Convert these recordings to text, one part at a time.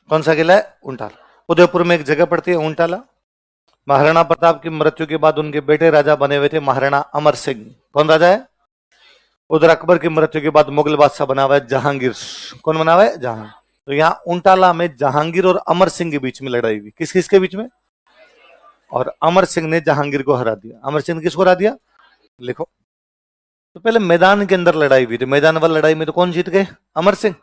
कौन सा किला है? ऊंटाला। उदयपुर में एक जगह पड़ती है ऊंटाला। महाराणा प्रताप की मृत्यु के बाद उनके बेटे राजा बने हुए थे महाराणा अमर सिंह। कौन राजा है? उधर अकबर की मृत्यु के बाद मुगल बादशाह बना हुआ है जहांगीर। कौन बना हुआ है? जहांगीर। तो यहाँ ऊंटाला में जहांगीर और अमर सिंह के बीच में लड़ाई हुई। किस किस के बीच में? और अमर सिंह ने जहांगीर को हरा दिया। अमर सिंह ने किसको हरा दिया? लिखो। तो पहले मैदान के अंदर लड़ाई हुई थी। मैदान वाली लड़ाई में तो कौन जीत गए? अमर सिंह।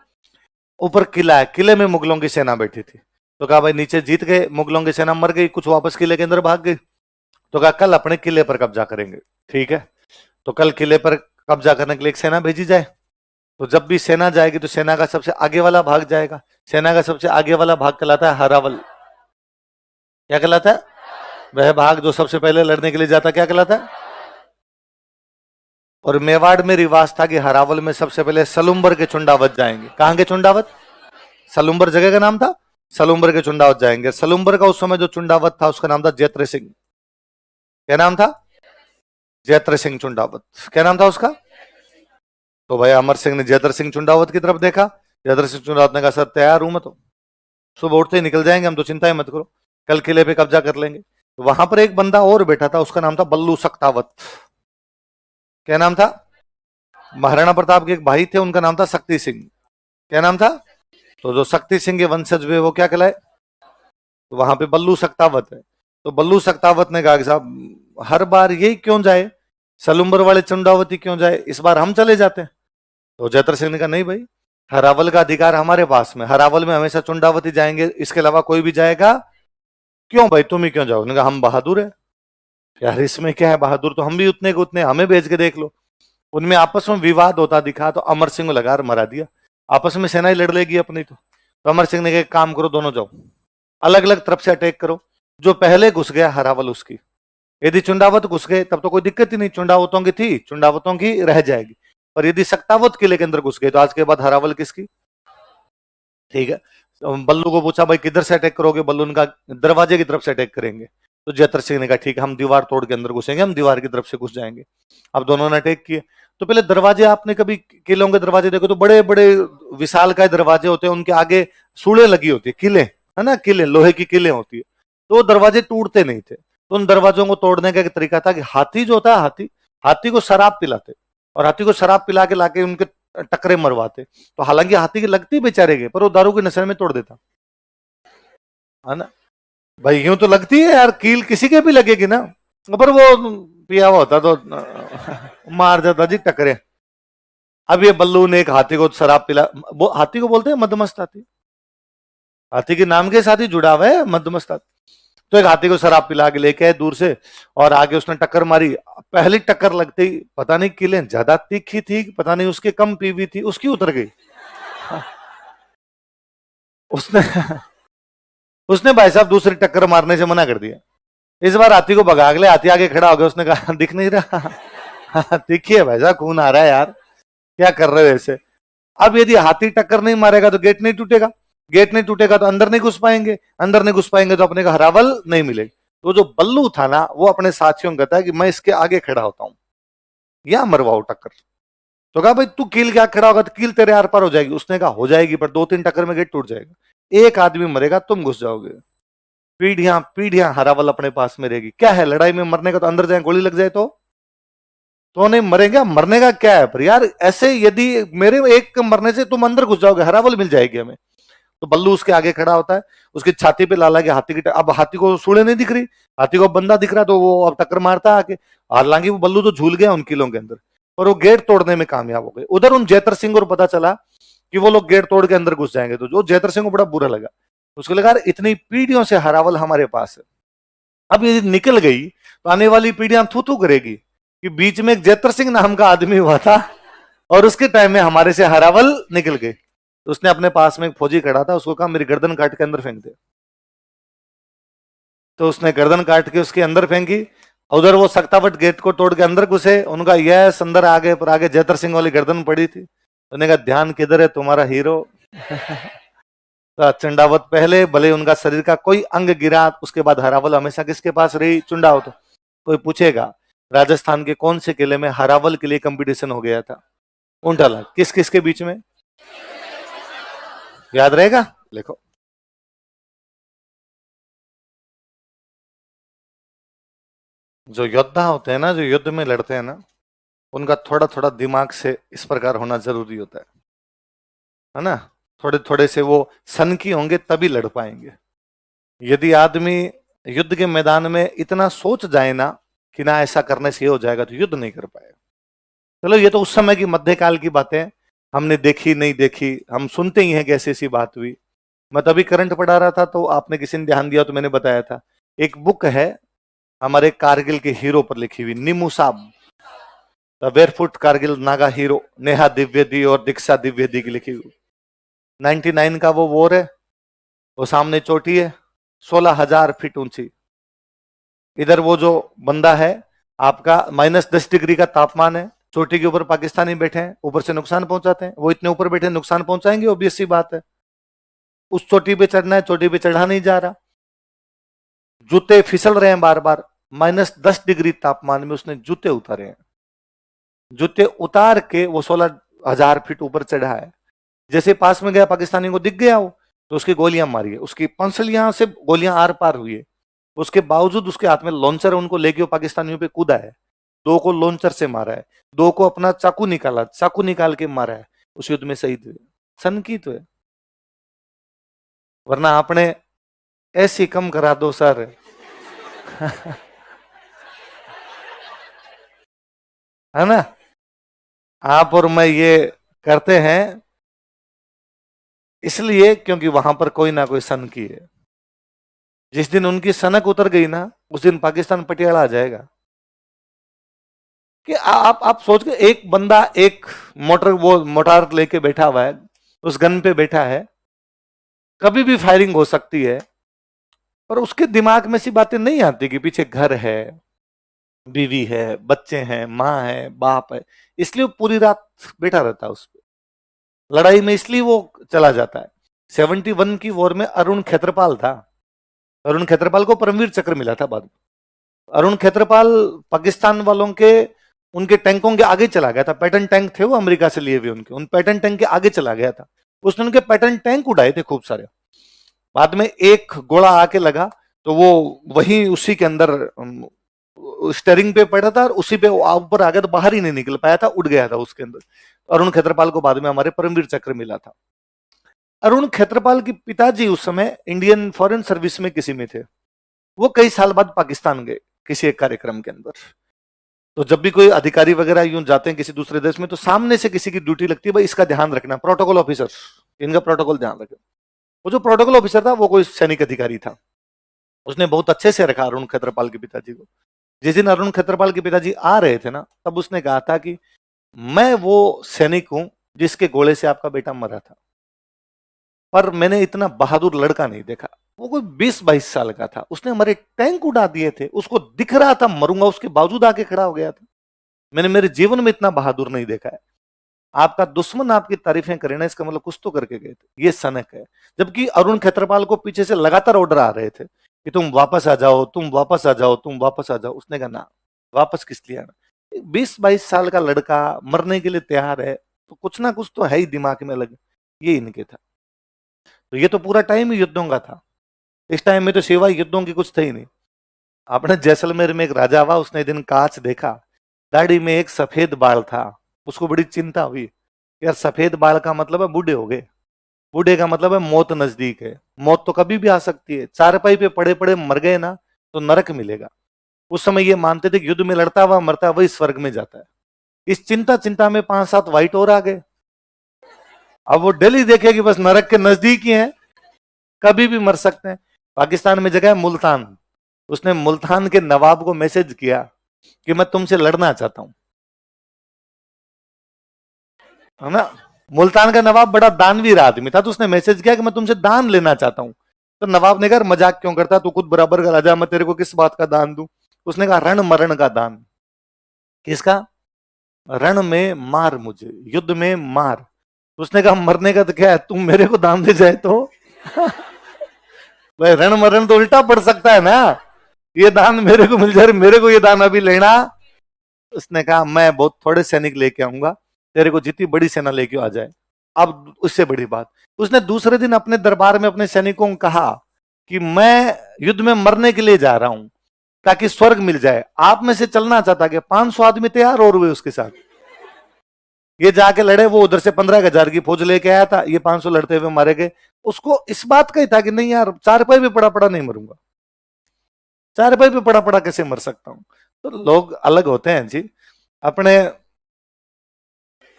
ऊपर किला है, किले में मुगलों की सेना बैठी थी। तो कहा भाई नीचे जीत गए, मुगलों की सेना मर गई, कुछ वापस किले के अंदर भाग गई। तो कहा कल अपने किले पर कब्जा करेंगे। ठीक है, तो कल किले पर कब्जा करने के लिए एक सेना भेजी जाए। तो जब भी सेना जाएगी तो सेना का सबसे आगे वाला भाग जाएगा। सेना का सबसे आगे वाला भाग कहलाता है हरावल। क्या कहलाता है? वह भाग जो सबसे पहले लड़ने के लिए जाता, क्या कहलाता है? और मेवाड़ में रिवाज था कि हरावल में सबसे पहले सलुम्बर के चुंडावत जाएंगे। कहां के चुंडावत? सलुम्बर जगह का नाम था, सलुम्बर के चुंडावत जाएंगे। सलुम्बर का उस समय जो चुंडावत था उसका नाम था जैत्र सिंह। क्या नाम था? जैत्र सिंह चुंडावत। क्या नाम था उसका? तो भाई अमर सिंह ने जैत्र सिंह चुंडावत की तरफ देखा। जैत्र सिंह चुंडावत ने कहा सर तैयार हूं मैं, तो सुबह उठते ही निकल जाएंगे हम, तो चिंता ही मत करो, कल किले पे कब्जा कर लेंगे। तो वहां पर एक बंदा और बैठा था, उसका नाम था बल्लू सक्तावत। क्या नाम था? महाराणा प्रताप के एक भाई थे, उनका नाम था शक्ति सिंह। क्या नाम था? तो जो शक्ति सिंह के वंशज हुए वो क्या कहलाए? तो वहां पे बल्लू सक्तावत है। तो बल्लू सक्तावत ने कहा कि साहब हर बार यही क्यों जाए, सलुम्बर वाले चुंडावती क्यों जाए, इस बार हम चले जाते हैं। तो जैतर सिंह ने कहा नहीं भाई, हरावल का अधिकार हमारे पास में, हरावल में हमेशा चुंडावती जाएंगे, इसके अलावा कोई भी जाएगा क्यों भाई, तुम ही क्यों जाओ? उन्होंने कहा हम बहादुर है। यार इसमें क्या है, बहादुर तो हम भी उतने के उतने, हमें भेज के देख लो। उनमें आपस में विवाद होता दिखा तो अमर सिंह को लगा मरा दिया। आपस में सेना ही लड़ लेगी अपनी। तो अमर सिंह ने कहा काम करो, दोनों जाओ अलग अलग तरफ से अटैक करो। जो पहले घुस गया हरावल उसकी। यदि चुंडावत घुस गए तब तो कोई दिक्कत ही नहीं, चुंडावतों की थी, चुंडावतों की रह जाएगी। पर यदि सक्तावत किले के अंदर घुस गए तो आज के बाद हरावल किसकी? ठीक है। तो बल्लू को पूछा भाई किधर से अटैक करोगे? बल्लू ने कहा दरवाजे की तरफ से अटैक करेंगे। तो जैतर सिंह ने कहा ठीक है, हम दीवार तोड़ के अंदर घुसेंगे, हम दीवार की तरफ से घुस जाएंगे। अब दोनों ने अटैक किए। तो पहले दरवाजे, आपने कभी किलों के दरवाजे देखो तो बड़े बड़े विशाल का दरवाजे होते हैं, उनके आगे सूढ़े लगी होती है, किले है ना, किले लोहे की किले होती है। तो वो दरवाजे टूटते नहीं थे। तो उन दरवाजों को तोड़ने का एक तरीका था कि हाथी जो होता है, हाथी, हाथी को शराब पिलाते और हाथी को शराब पिला के लाके उनके टकरे मरवाते। तो हालांकि हाथी की लगती बेचारे के, पर वो दारू के नशे में तोड़ देता है ना। भाई यूं तो लगती है यार, कील किसी के भी लगेगी ना, पर वो पिया हुआ होता तो मार जाता जी टकरे। अब ये बल्लू ने एक हाथी को शराब पिला, हाथी को बोलते हैं मदमस्त हाथी, हाथी के नाम के साथ ही जुड़ा हुआ है मदमस्त हाथी। तो एक हाथी को शराब पिला के लेके आए दूर से, और आगे उसने टक्कर मारी। पहली टक्कर लगते ही पता नहीं किलें ज्यादा तीखी थी, पता नहीं उसके कम पीवी थी, उसकी उतर गई। उसने उसने भाई साहब दूसरी टक्कर मारने से मना कर दिया। इस बार हाथी को भगा ले, हाथी आगे खड़ा हो गया, उसने कहा दिख नहीं रहा दिखी है भाई साहब, खून आ रहा है यार, क्या कर रहे हो ऐसे? अब यदि हाथी टक्कर नहीं मारेगा तो गेट नहीं टूटेगा, गेट नहीं टूटेगा तो अंदर नहीं घुस पाएंगे, अंदर नहीं घुस पाएंगे तो अपने को हरावल नहीं मिलेगी। तो जो बल्लू था ना, वो अपने साथियों को कहता है कि मैं इसके आगे खड़ा होता हूं या मरवाओ टक्कर। तो कहा भाई तू कील क्या खड़ा होगा, तो कील तेरे आर पार हो जाएगी। उसने कहा हो जाएगी, पर 2-3 टक्कर में गेट टूट जाएगा, एक आदमी मरेगा, तुम घुस जाओगे, पीढ़ियां पीढ़ियां हरावल अपने पास में रहेगी। क्या है लड़ाई में मरने का, तो अंदर जाए गोली लग जाए तो नहीं मरेंगे, मरने का क्या है? पर यार ऐसे यदि मेरे एक मरने से तुम अंदर घुस जाओगे, हरावल मिल जाएगी हमें। तो बल्लू उसके आगे खड़ा होता है, उसकी छाती पे लाला के हाथी की, अब हाथी को सूढ़े नहीं दिख रही, हाथी को बंदा दिख रहा, तो वो अब टक्कर मारता आके। हालांकि वो बल्लू तो झूल गया उन किलों के अंदर, पर वो गेट तोड़ने में कामयाब हो गए। उधर उन जैतर सिंह को पता चला कि वो लोग गेट तोड़ के अंदर घुस जाएंगे, तो जो जैतर सिंह को बड़ा बुरा लगा। उसको लगा इतनी पीढ़ियों से हरावल हमारे पास है, अब यदि निकल गई तो आने वाली पीढ़ियां थू थू करेगी कि बीच में एक जैतर सिंह नाम का आदमी हुआ था और उसके टाइम में हमारे से हरावल निकल गए। तो उसने अपने पास में एक फौजी खड़ा था, उसको कहा मेरी गर्दन काट के अंदर फेंक दे। तो उसने गर्दन काट के उसके अंदर फेंकी। उधर वो सक्तावट गेट को तोड़ के अंदर घुसे, उनका यह अंदर आगे, पर आगे जैतर सिंह वाली गर्दन पड़ी थी। उन्होंने कहा ध्यान किधर है तुम्हारा हीरो तो चंडावत पहले, भले उनका शरीर का कोई अंग गिरा, उसके बाद हरावल हमेशा किसके पास रही? चुंडावत। कोई पूछेगा राजस्थान के कौन से किले में हरावल के लिए कंपटीशन हो गया था? ऊंटाला। किस किस के बीच में? याद रहेगा, लिखो। जो योद्धा होते हैं ना, जो युद्ध में लड़ते हैं ना, उनका थोड़ा थोड़ा दिमाग से इस प्रकार होना जरूरी होता है ना। थोड़े थोड़े से वो सनकी होंगे तभी लड़ पाएंगे। यदि आदमी युद्ध के मैदान में इतना सोच जाए ना कि ना ऐसा करने से ये हो जाएगा, तो युद्ध नहीं कर पाएगा। चलो ये तो उस समय की मध्यकाल की बातें हमने देखी नहीं देखी, हम सुनते ही हैं कि ऐसी ऐसी बात हुई। मैं तभी करंट पढ़ा रहा था तो आपने किसी ने ध्यान दिया तो मैंने बताया था, एक बुक है हमारे कारगिल के हीरो पर लिखी हुई, निमू साहब, the barefoot Kargil Naga hero, Neha Dwivedi और दीक्षा द्विवेदी की लिखी हुई। 99 का वो वॉर है, वो सामने चोटी है 16,000 फीट ऊंची, इधर वो जो बंदा है आपका -10 डिग्री का तापमान है, चोटी के ऊपर पाकिस्तानी बैठे हैं, ऊपर से नुकसान पहुंचाते हैं। वो इतने ऊपर बैठे नुकसान पहुंचाएंगे, ऑब्वियस सी बात है। उस चोटी पे चढ़ना है, चोटी पे चढ़ा नहीं जा रहा, जूते फिसल रहे हैं बार बार। -10 डिग्री तापमान में उसने जूते उतारे हैं, जूते उतार के वो 16,000 फीट ऊपर चढ़ा है। जैसे पास में गया, पाकिस्तानी को दिख गया वो, तो उसकी गोलियां मारी है, उसकी पंसलियां से गोलियां आर पार हुई है। उसके बावजूद उसके हाथ में लॉन्चर, उनको लेके वो पाकिस्तानियों पे कूदा है, 2 को लॉन्चर से मारा है, 2 को अपना चाकू निकाला, चाकू निकाल के मारा है, उस युद्ध में शहीद हुए। सन की तो है, वरना आपने ऐसी कम करा दो सर। है ना, आप और मैं ये करते हैं इसलिए क्योंकि वहां पर कोई ना कोई सन की है। जिस दिन उनकी सनक उतर गई ना, उस दिन पाकिस्तान पटियाला आ जाएगा। कि आप सोच के, एक बंदा एक मोटार लेके बैठा हुआ है, उस गन पे बैठा है, कभी भी फायरिंग हो सकती है, पर उसके दिमाग में सी बातें नहीं आती कि पीछे घर है, बीवी है, बच्चे हैं, माँ है, बाप है। इसलिए वो पूरी रात बैठा रहता है उस पर लड़ाई में, इसलिए वो चला जाता है। 71 की वॉर में अरुण खेत्रपाल था, अरुण खेत्रपाल को परमवीर चक्र मिला था बाद में। अरुण खेत्रपाल पाकिस्तान वालों के, उनके टैंकों के आगे चला गया था। पैटर्न टैंक थे वो अमेरिका से लिए हुए, उनके उन पैटर्न टैंक के आगे चला गया था। उसने उनके पैटर्न टैंक उड़ाए थे खूब सारे। बाद में एक गोला आके लगा तो वो वही उसी के अंदर स्टेरिंग पे पड़ा था, और उसी पे ऊपर आ गया, तो बाहर ही नहीं निकल पाया था, उड़ गया था उसके अंदर। अरुण खेत्रपाल को बाद में हमारे परमवीर चक्र मिला था। अरुण खेत्रपाल के पिताजी उस समय इंडियन फॉरेन सर्विस में किसी में थे। वो कई साल बाद पाकिस्तान गए किसी एक कार्यक्रम के अंदर। तो जब भी कोई अधिकारी वगैरह यूं जाते हैं किसी दूसरे देश में, तो सामने से किसी की ड्यूटी लगती है, भाई इसका ध्यान रखना, प्रोटोकॉल ऑफिसर, इनका प्रोटोकॉल ध्यान रखे। वो जो प्रोटोकॉल ऑफिसर था वो कोई सैनिक अधिकारी था, उसने बहुत अच्छे से रखा अरुण खेत्रपाल के पिताजी को। जिस दिन अरुण खेत्रपाल के पिताजी आ रहे थे ना, तब उसने कहा था कि मैं वो सैनिक हूं जिसके गोले से आपका बेटा मरा था, पर मैंने इतना बहादुर लड़का नहीं देखा। वो कोई 20-22 साल का था, उसने हमारे टैंक उड़ा दिए थे, उसको दिख रहा था मरूंगा, उसके बावजूद आके खड़ा हो गया था। मैंने मेरे जीवन में इतना बहादुर नहीं देखा है। आपका दुश्मन आपकी तारीफें करे ना, इसका मतलब कुछ तो करके गए थे, ये सनक है। जबकि अरुण खेत्रपाल को पीछे से लगातार ऑर्डर आ रहे थे कि तुम वापस आ जाओ, तुम वापस आ जाओ, तुम वापस आ जाओ। उसने कहा ना, वापस किस लिए आना। 20-22 साल का लड़का मरने के लिए तैयार है, तो कुछ ना कुछ तो है ही दिमाग में अलग। ये इनके था। तो ये तो पूरा टाइम ही युद्धों का था। इस टाइम में तो सिवाय युद्धों की कुछ था ही नहीं। आपने जैसलमेर में एक राजा हुआ, उसने एक दिन कांच देखा, दाढ़ी में एक सफेद बाल था। उसको बड़ी चिंता हुई, यार सफेद बाल का मतलब है बूढ़े हो गए, बूढ़े का मतलब है मौत नजदीक है। मौत तो कभी भी आ सकती है, चारपाई पे पड़े पड़े मर गए ना तो नरक मिलेगा। उस समय ये मानते थे कि युद्ध में लड़ता हुआ मरता है वही स्वर्ग में जाता है। इस चिंता चिंता में 5-7 व्हाइट और आ गए। अब वो डेली देखे कि बस नरक के नजदीक ही है, कभी भी मर सकते हैं। पाकिस्तान में जगह है मुल्तान, उसने मुल्तान के नवाब को मैसेज किया कि मैं तुमसे लड़ना चाहता हूं, है ना। मुल्तान का नवाब बड़ा दानवीर आदमी था, तो उसने मैसेज किया कि मैं तुमसे दान लेना चाहता हूं। तो नवाब ने कहा मजाक क्यों करता, तू खुद बराबर का राजा, मैं तेरे को किस बात का दान दूं। उसने कहा रण मरण का दान। किसका? रण में मार मुझे, युद्ध में मार। उसने कहा मरने का तो क्या है, तुम मेरे को दान दे जाए तो। भाई रण मरण तो उल्टा पड़ सकता है ना, ये दान मेरे को मिल जाए, मेरे को ये दान अभी लेना। उसने कहा मैं बहुत थोड़े सैनिक लेके आऊंगा, तेरे को जितनी बड़ी सेना लेके आ जाए। अब उससे बड़ी बात, उसने दूसरे दिन अपने दरबार में अपने सैनिकों को कहा कि मैं युद्ध में मरने के लिए जा रहा हूं, ताकि स्वर्ग मिल जाए। आप में से चलना चाहता कि 500 आदमी तैयार और हुए उसके साथ, ये जाके लड़े, वो उधर से 15,000 की फौज लेके आया था, ये 500 लड़ते हुए मारे गए। उसको इस बात का ही था कि नहीं यार, 4 रुपए भी पड़ा पड़ा नहीं मरूंगा, 4 रुपए भी पड़ा पड़ा कैसे मर सकता हूं। तो लोग अलग होते हैं जी, अपने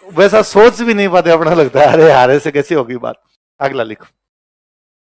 वैसा सोच भी नहीं पाते, अपना लगता है अरे यार ऐसे कैसी होगी बात। अगला लिखो।